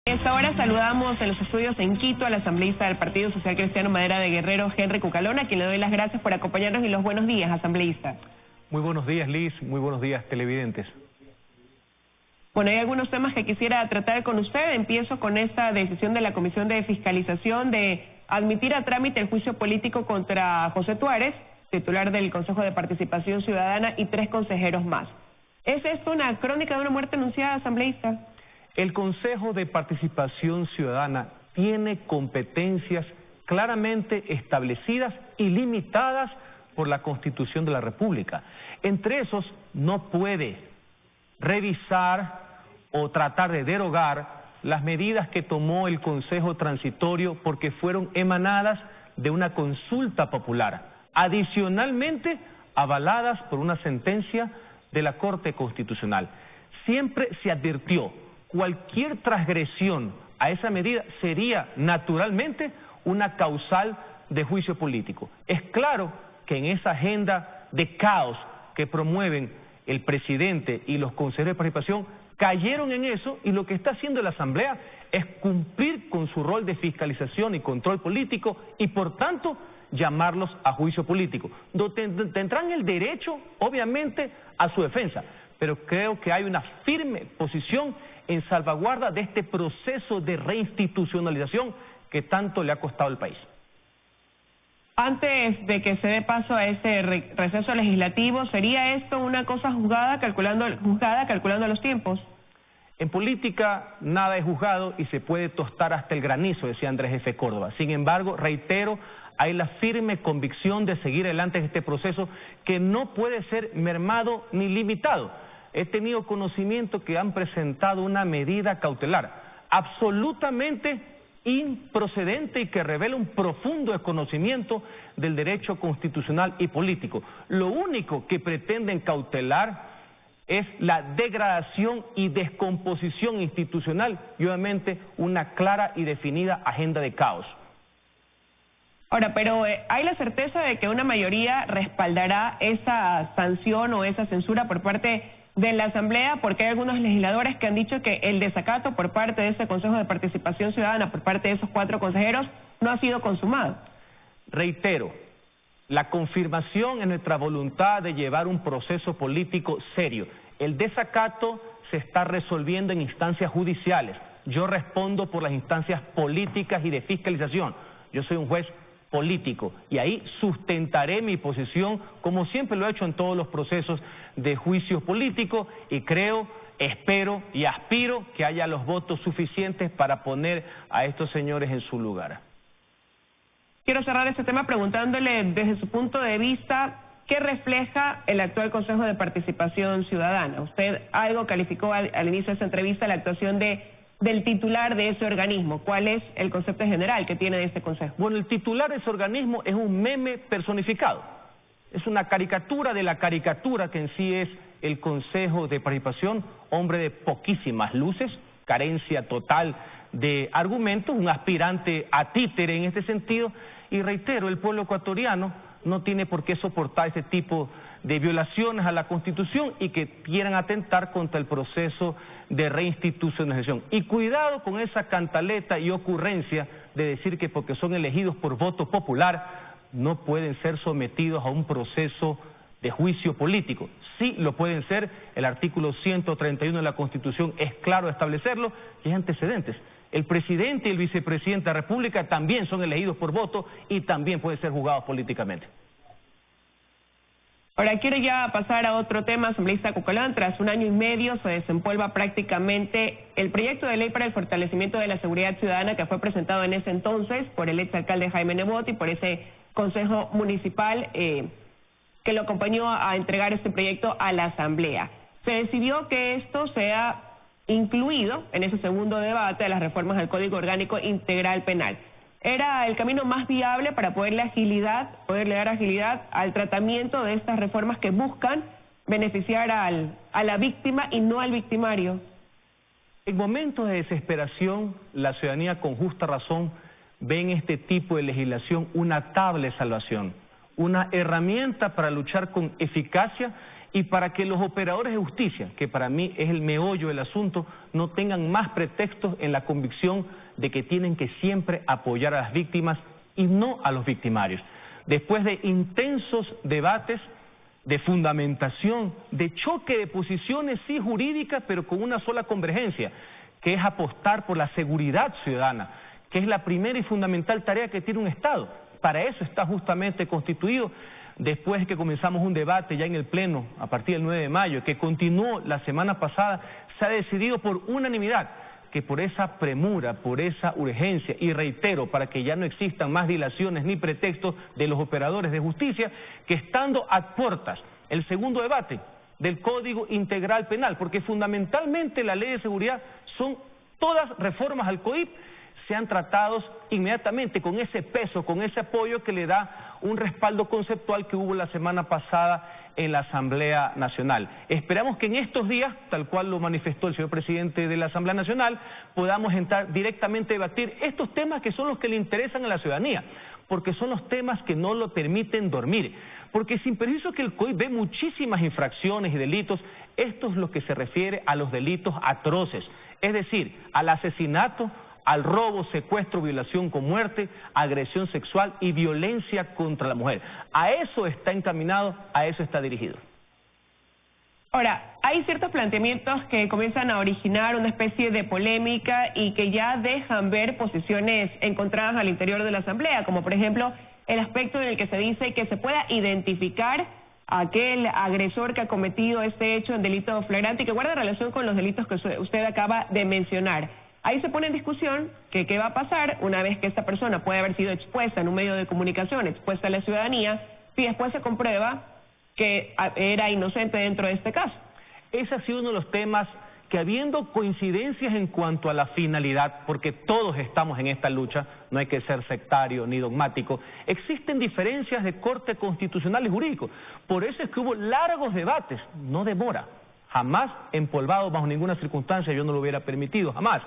A esta hora saludamos en los estudios en Quito al asambleísta del Partido Social Cristiano Madera de Guerrero, Henry Cucalona, a quien le doy las gracias por acompañarnos y los buenos días, asambleísta. Muy buenos días, Liz, muy buenos días, televidentes. Bueno, hay algunos temas que quisiera tratar con usted. Empiezo con esta decisión de la Comisión de Fiscalización de admitir a trámite el juicio político contra José Tuárez, titular del Consejo de Participación Ciudadana, y 3 consejeros más. ¿Es esto una crónica de una muerte anunciada, asambleísta? El Consejo de Participación Ciudadana tiene competencias claramente establecidas y limitadas por la Constitución de la República. Entre esos, no puede revisar o tratar de derogar las medidas que tomó el Consejo Transitorio porque fueron emanadas de una consulta popular, adicionalmente avaladas por una sentencia de la Corte Constitucional. Siempre se advirtió: cualquier transgresión a esa medida sería naturalmente una causal de juicio político. Es claro que en esa agenda de caos que promueven el presidente y los consejeros de participación cayeron en eso, y lo que está haciendo la Asamblea es cumplir con su rol de fiscalización y control político y por tanto llamarlos a juicio político. Tendrán el derecho, obviamente, a su defensa, pero creo que hay una firme posición en salvaguarda de este proceso de reinstitucionalización que tanto le ha costado al país. Antes de que se dé paso a este receso legislativo, ¿sería esto una cosa juzgada calculando los tiempos? En política nada es juzgado y se puede tostar hasta el granizo, decía Andrés F. Córdoba. Sin embargo, reitero, hay la firme convicción de seguir adelante en este proceso que no puede ser mermado ni limitado. He tenido conocimiento que han presentado una medida cautelar absolutamente improcedente y que revela un profundo desconocimiento del derecho constitucional y político. Lo único que pretenden cautelar es la degradación y descomposición institucional y obviamente una clara y definida agenda de caos. Ahora, pero ¿hay la certeza de que una mayoría respaldará esa sanción o esa censura por parte de la Asamblea? Porque hay algunos legisladores que han dicho que el desacato por parte de ese Consejo de Participación Ciudadana, por parte de esos 4 consejeros, no ha sido consumado. Reitero, la confirmación en nuestra voluntad de llevar un proceso político serio. El desacato se está resolviendo en instancias judiciales. Yo respondo por las instancias políticas y de fiscalización. Yo soy un juez político y ahí sustentaré mi posición como siempre lo he hecho en todos los procesos de juicios políticos, y creo, espero y aspiro que haya los votos suficientes para poner a estos señores en su lugar. Quiero cerrar este tema preguntándole desde su punto de vista ¿qué refleja el actual Consejo de Participación Ciudadana? Usted algo calificó al inicio de esta entrevista la actuación del titular de ese organismo. ¿Cuál es el concepto general que tiene de este consejo? Bueno, el titular de ese organismo es un meme personificado. Es una caricatura de la caricatura que en sí es el Consejo de Participación, hombre de poquísimas luces, carencia total de argumentos, un aspirante a títere en este sentido, y reitero, el pueblo ecuatoriano no tiene por qué soportar ese tipo de violaciones a la Constitución y que quieran atentar contra el proceso de reinstitucionalización. Y cuidado con esa cantaleta y ocurrencia de decir que porque son elegidos por voto popular no pueden ser sometidos a un proceso de juicio político. Sí lo pueden ser, el artículo 131 de la Constitución es claro establecerlo y hay antecedentes. El presidente y el vicepresidente de la República también son elegidos por voto y también pueden ser juzgados políticamente. Ahora quiero ya pasar a otro tema, asambleísta Cucalona. Tras 1 año y medio se desempolva prácticamente el proyecto de ley para el fortalecimiento de la seguridad ciudadana que fue presentado en ese entonces por el exalcalde Jaime Nebot y por ese consejo municipal que lo acompañó a entregar este proyecto a la Asamblea. Se decidió que esto sea incluido en ese segundo debate de las reformas al Código Orgánico Integral Penal. Era el camino más viable para poderle dar agilidad al tratamiento de estas reformas que buscan beneficiar a la víctima y no al victimario. En momentos de desesperación, la ciudadanía con justa razón ve en este tipo de legislación una tabla de salvación, una herramienta para luchar con eficacia y para que los operadores de justicia, que para mí es el meollo del asunto, no tengan más pretextos en la convicción de que tienen que siempre apoyar a las víctimas y no a los victimarios. Después de intensos debates, de fundamentación, de choque de posiciones, sí jurídicas, pero con una sola convergencia, que es apostar por la seguridad ciudadana, que es la primera y fundamental tarea que tiene un Estado. Para eso está justamente constituido. Después de que comenzamos un debate ya en el Pleno, a partir del 9 de mayo, que continuó la semana pasada, se ha decidido por unanimidad que por esa premura, por esa urgencia, y reitero, para que ya no existan más dilaciones ni pretextos de los operadores de justicia, que estando a puertas el segundo debate del Código Integral Penal, porque fundamentalmente la Ley de Seguridad son todas reformas al COIP, sean tratados inmediatamente con ese peso, con ese apoyo que le da un respaldo conceptual que hubo la semana pasada en la Asamblea Nacional. Esperamos que en estos días, tal cual lo manifestó el señor presidente de la Asamblea Nacional, podamos entrar directamente a debatir estos temas que son los que le interesan a la ciudadanía, porque son los temas que no lo permiten dormir. Porque sin perjuicio que el COIP ve muchísimas infracciones y delitos, esto es lo que se refiere a los delitos atroces, es decir, al asesinato, al robo, secuestro, violación con muerte, agresión sexual y violencia contra la mujer. A eso está encaminado, a eso está dirigido. Ahora, hay ciertos planteamientos que comienzan a originar una especie de polémica y que ya dejan ver posiciones encontradas al interior de la Asamblea, como por ejemplo el aspecto en el que se dice que se pueda identificar a aquel agresor que ha cometido este hecho en delito flagrante y que guarda relación con los delitos que usted acaba de mencionar. Ahí se pone en discusión que qué va a pasar una vez que esta persona puede haber sido expuesta en un medio de comunicación, expuesta a la ciudadanía, si después se comprueba que era inocente dentro de este caso. Ese ha sido uno de los temas que, habiendo coincidencias en cuanto a la finalidad, porque todos estamos en esta lucha, no hay que ser sectario ni dogmático, existen diferencias de corte constitucional y jurídico. Por eso es que hubo largos debates, no demora, jamás empolvado bajo ninguna circunstancia, yo no lo hubiera permitido, jamás.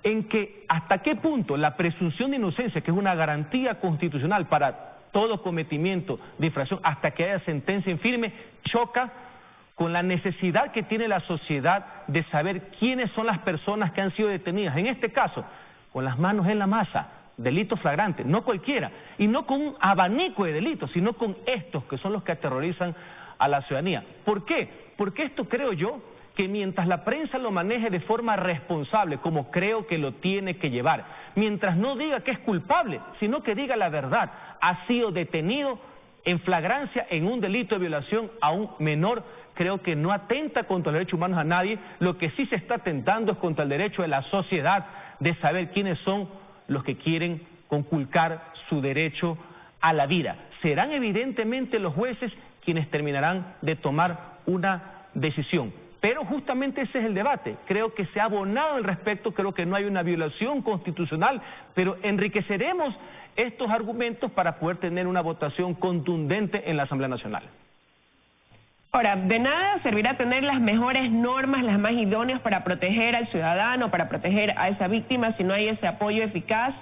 En que hasta qué punto la presunción de inocencia, que es una garantía constitucional para todo cometimiento de infracción, hasta que haya sentencia en firme, choca con la necesidad que tiene la sociedad de saber quiénes son las personas que han sido detenidas. En este caso, con las manos en la masa, delitos flagrantes, no cualquiera, y no con un abanico de delitos, sino con estos que son los que aterrorizan a la ciudadanía. ¿Por qué? Porque esto creo yo que mientras la prensa lo maneje de forma responsable, como creo que lo tiene que llevar, mientras no diga que es culpable, sino que diga la verdad, ha sido detenido en flagrancia en un delito de violación a un menor, creo que no atenta contra los derechos humanos a nadie, lo que sí se está atentando es contra el derecho de la sociedad de saber quiénes son los que quieren conculcar su derecho a la vida. Serán evidentemente los jueces quienes terminarán de tomar una decisión. Pero justamente ese es el debate. Creo que se ha abonado al respecto, creo que no hay una violación constitucional, pero enriqueceremos estos argumentos para poder tener una votación contundente en la Asamblea Nacional. Ahora, de nada servirá tener las mejores normas, las más idóneas para proteger al ciudadano, para proteger a esa víctima, si no hay ese apoyo eficaz,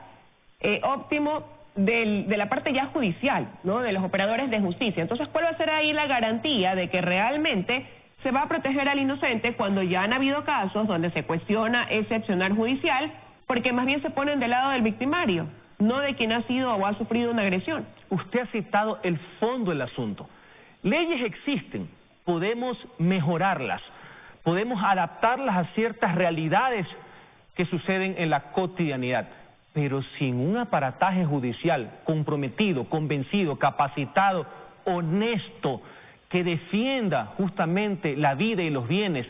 óptimo, de la parte ya judicial, ¿no?, de los operadores de justicia. Entonces, ¿cuál va a ser ahí la garantía de que realmente se va a proteger al inocente cuando ya han habido casos donde se cuestiona ese accionar judicial, porque más bien se ponen del lado del victimario, no de quien ha sido o ha sufrido una agresión? Usted ha citado el fondo del asunto. Leyes existen, podemos mejorarlas, podemos adaptarlas a ciertas realidades que suceden en la cotidianidad, pero sin un aparataje judicial comprometido, convencido, capacitado, honesto, que defienda justamente la vida y los bienes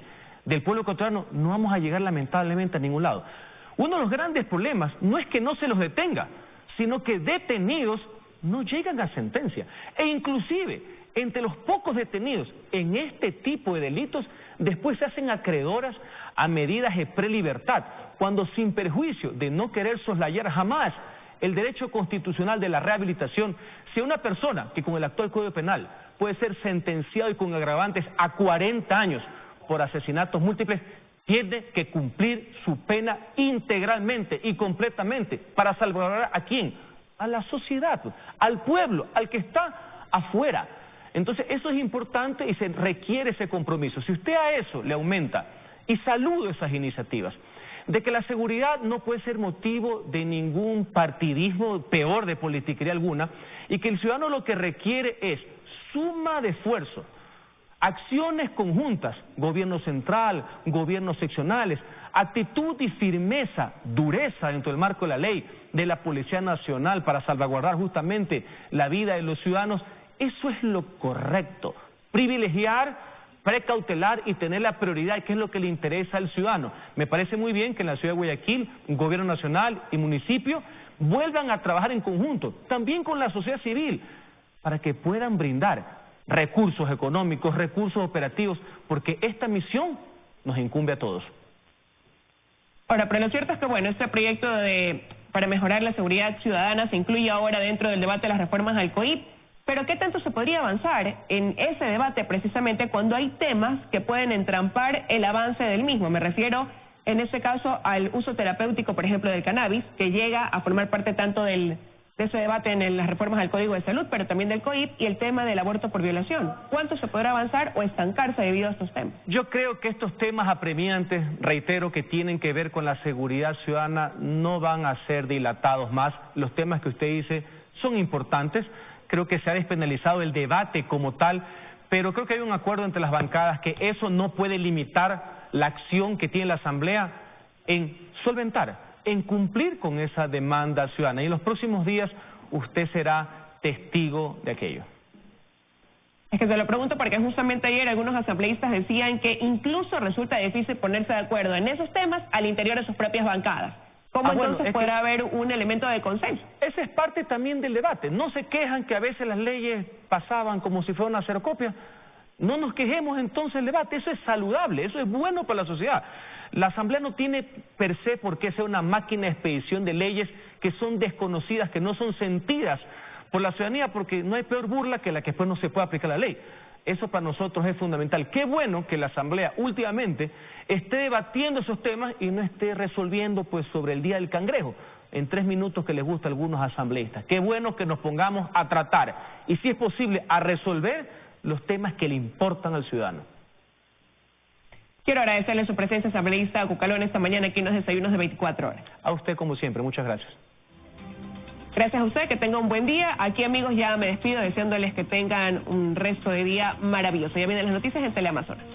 del pueblo ecuatoriano, no vamos a llegar lamentablemente a ningún lado. Uno de los grandes problemas no es que no se los detenga, sino que detenidos no llegan a sentencia. E inclusive, entre los pocos detenidos en este tipo de delitos, después se hacen acreedoras a medidas de prelibertad, cuando sin perjuicio de no querer soslayar jamás el derecho constitucional de la rehabilitación, si una persona que con el actual Código Penal puede ser sentenciado y con agravantes a 40 años por asesinatos múltiples, tiene que cumplir su pena integralmente y completamente para salvaguardar ¿a quién? A la sociedad, al pueblo, al que está afuera. Entonces eso es importante y se requiere ese compromiso. Si usted a eso le aumenta, y saludo esas iniciativas, de que la seguridad no puede ser motivo de ningún partidismo, peor de politiquería alguna, y que el ciudadano lo que requiere es suma de esfuerzo, acciones conjuntas, gobierno central, gobiernos seccionales, actitud y firmeza, dureza dentro del marco de la ley, de la Policía Nacional para salvaguardar justamente la vida de los ciudadanos. Eso es lo correcto, privilegiar, precautelar y tener la prioridad, que es lo que le interesa al ciudadano. Me parece muy bien que en la ciudad de Guayaquil, gobierno nacional y municipio vuelvan a trabajar en conjunto, también con la sociedad civil, para que puedan brindar recursos económicos, recursos operativos, porque esta misión nos incumbe a todos. Ahora, pero lo cierto es que, bueno, este proyecto para mejorar la seguridad ciudadana se incluye ahora dentro del debate de las reformas al COIP, pero ¿qué tanto se podría avanzar en ese debate precisamente cuando hay temas que pueden entrampar el avance del mismo? Me refiero, en este caso, al uso terapéutico, por ejemplo, del cannabis, que llega a formar parte tanto de ese debate en las reformas al Código de Salud, pero también del COIP, y el tema del aborto por violación. ¿Cuánto se podrá avanzar o estancarse debido a estos temas? Yo creo que estos temas apremiantes, reitero, que tienen que ver con la seguridad ciudadana, no van a ser dilatados más. Los temas que usted dice son importantes. Creo que se ha despenalizado el debate como tal, pero creo que hay un acuerdo entre las bancadas que eso no puede limitar la acción que tiene la Asamblea en solventar, en cumplir con esa demanda ciudadana. Y en los próximos días usted será testigo de aquello. Es que se lo pregunto porque justamente ayer algunos asambleístas decían que incluso resulta difícil ponerse de acuerdo en esos temas al interior de sus propias bancadas. ¿Cómo entonces podrá haber un elemento de consenso? Ese es parte también del debate. No se quejan que a veces las leyes pasaban como si fuera una xerocopia. No nos quejemos entonces del debate. Eso es saludable, eso es bueno para la sociedad. La Asamblea no tiene per se por qué ser una máquina de expedición de leyes que son desconocidas, que no son sentidas por la ciudadanía, porque no hay peor burla que la que después no se puede aplicar la ley. Eso para nosotros es fundamental. Qué bueno que la Asamblea últimamente esté debatiendo esos temas y no esté resolviendo pues sobre el Día del Cangrejo, en 3 minutos que les gusta a algunos asambleístas. Qué bueno que nos pongamos a tratar y, si es posible, a resolver los temas que le importan al ciudadano. Quiero agradecerle su presencia, asambleísta Cucalón, esta mañana aquí en los desayunos de 24 horas. A usted, como siempre, muchas gracias. Gracias a usted, que tenga un buen día. Aquí, amigos, ya me despido deseándoles que tengan un resto de día maravilloso. Ya vienen las noticias en Teleamazonas.